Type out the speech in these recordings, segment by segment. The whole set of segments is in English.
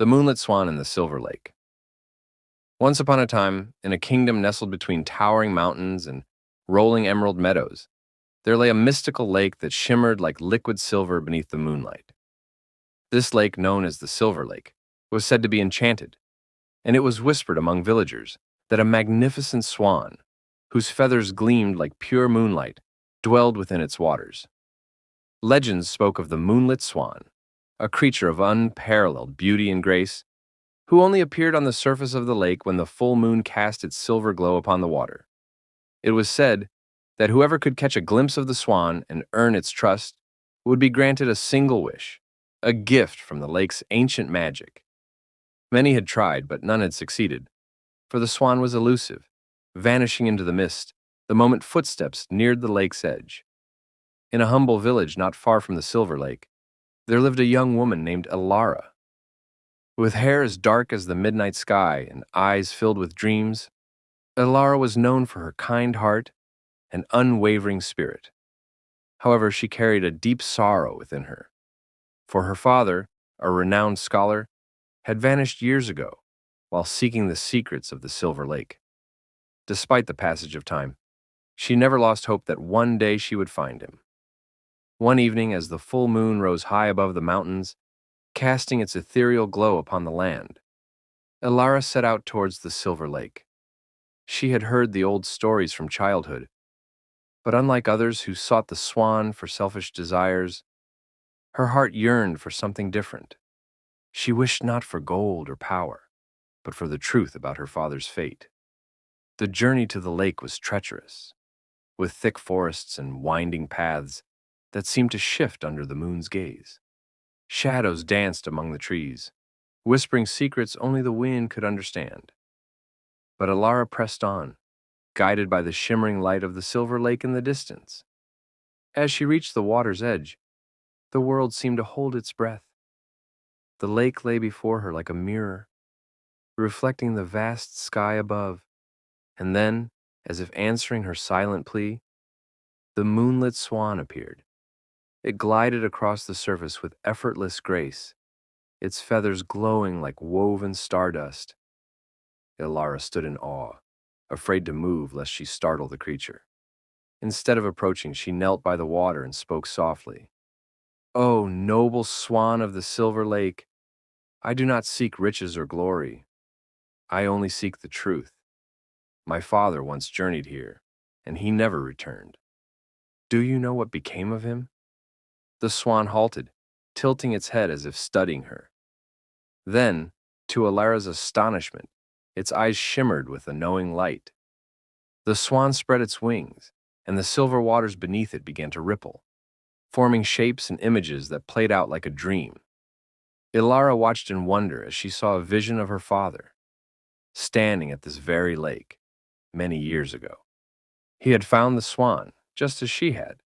The Moonlit Swan in the Silver Lake. Once upon a time, in a kingdom nestled between towering mountains and rolling emerald meadows, there lay a mystical lake that shimmered like liquid silver beneath the moonlight. This lake, known as the Silver Lake, was said to be enchanted, and it was whispered among villagers that a magnificent swan, whose feathers gleamed like pure moonlight, dwelled within its waters. Legends spoke of the Moonlit Swan, a creature of unparalleled beauty and grace, who only appeared on the surface of the lake when the full moon cast its silver glow upon the water. It was said that whoever could catch a glimpse of the swan and earn its trust would be granted a single wish, a gift from the lake's ancient magic. Many had tried, but none had succeeded, for the swan was elusive, vanishing into the mist the moment footsteps neared the lake's edge. In a humble village not far from the Silver Lake, there lived a young woman named Elara. With hair as dark as the midnight sky and eyes filled with dreams, Elara was known for her kind heart and unwavering spirit. However, she carried a deep sorrow within her, for her father, a renowned scholar, had vanished years ago while seeking the secrets of the Silver Lake. Despite the passage of time, she never lost hope that one day she would find him. One evening, as the full moon rose high above the mountains, casting its ethereal glow upon the land, Elara set out towards the Silver Lake. She had heard the old stories from childhood, but unlike others who sought the swan for selfish desires, her heart yearned for something different. She wished not for gold or power, but for the truth about her father's fate. The journey to the lake was treacherous, with thick forests and winding paths that seemed to shift under the moon's gaze. Shadows danced among the trees, whispering secrets only the wind could understand. But Elara pressed on, guided by the shimmering light of the Silver Lake in the distance. As she reached the water's edge, the world seemed to hold its breath. The lake lay before her like a mirror, reflecting the vast sky above, and then, as if answering her silent plea, the Moonlit Swan appeared. It glided across the surface with effortless grace, its feathers glowing like woven stardust. Elara stood in awe, afraid to move lest she startle the creature. Instead of approaching, she knelt by the water and spoke softly. "O noble swan of the Silver Lake, I do not seek riches or glory. I only seek the truth. My father once journeyed here, and he never returned. Do you know what became of him?" The swan halted, tilting its head as if studying her. Then, to Elara's astonishment, its eyes shimmered with a knowing light. The swan spread its wings, and the silver waters beneath it began to ripple, forming shapes and images that played out like a dream. Elara watched in wonder as she saw a vision of her father, standing at this very lake, many years ago. He had found the swan, just as she had,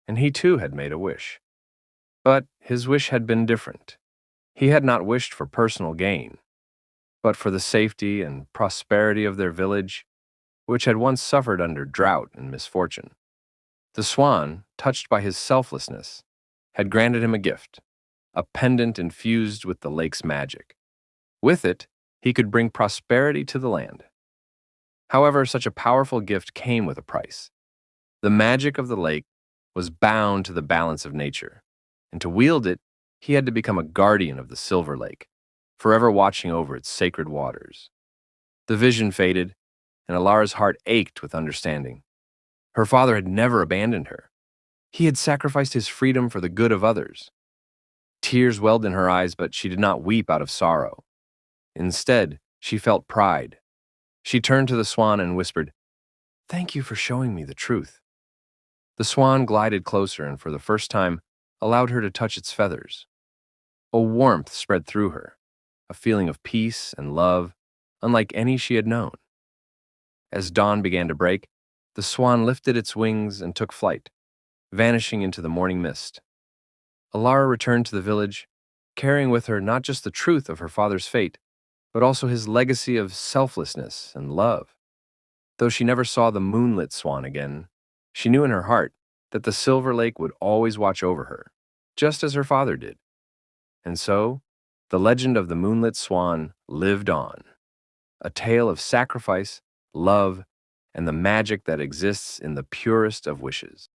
and he too had made a wish. But his wish had been different. He had not wished for personal gain, but for the safety and prosperity of their village, which had once suffered under drought and misfortune. The swan, touched by his selflessness, had granted him a gift, a pendant infused with the lake's magic. With it, he could bring prosperity to the land. However, such a powerful gift came with a price. The magic of the lake was bound to the balance of nature, and to wield it, he had to become a guardian of the Silver Lake, forever watching over its sacred waters. The vision faded, and Elara's heart ached with understanding. Her father had never abandoned her. He had sacrificed his freedom for the good of others. Tears welled in her eyes, but she did not weep out of sorrow. Instead, she felt pride. She turned to the swan and whispered, "Thank you for showing me the truth." The swan glided closer and for the first time allowed her to touch its feathers. A warmth spread through her, a feeling of peace and love, unlike any she had known. As dawn began to break, the swan lifted its wings and took flight, vanishing into the morning mist. Elara returned to the village, carrying with her not just the truth of her father's fate, but also his legacy of selflessness and love. Though she never saw the Moonlit Swan again, she knew in her heart that the Silver Lake would always watch over her, just as her father did. And so, The legend of the Moonlit Swan lived on, a tale of sacrifice, love, and the magic that exists in the purest of wishes.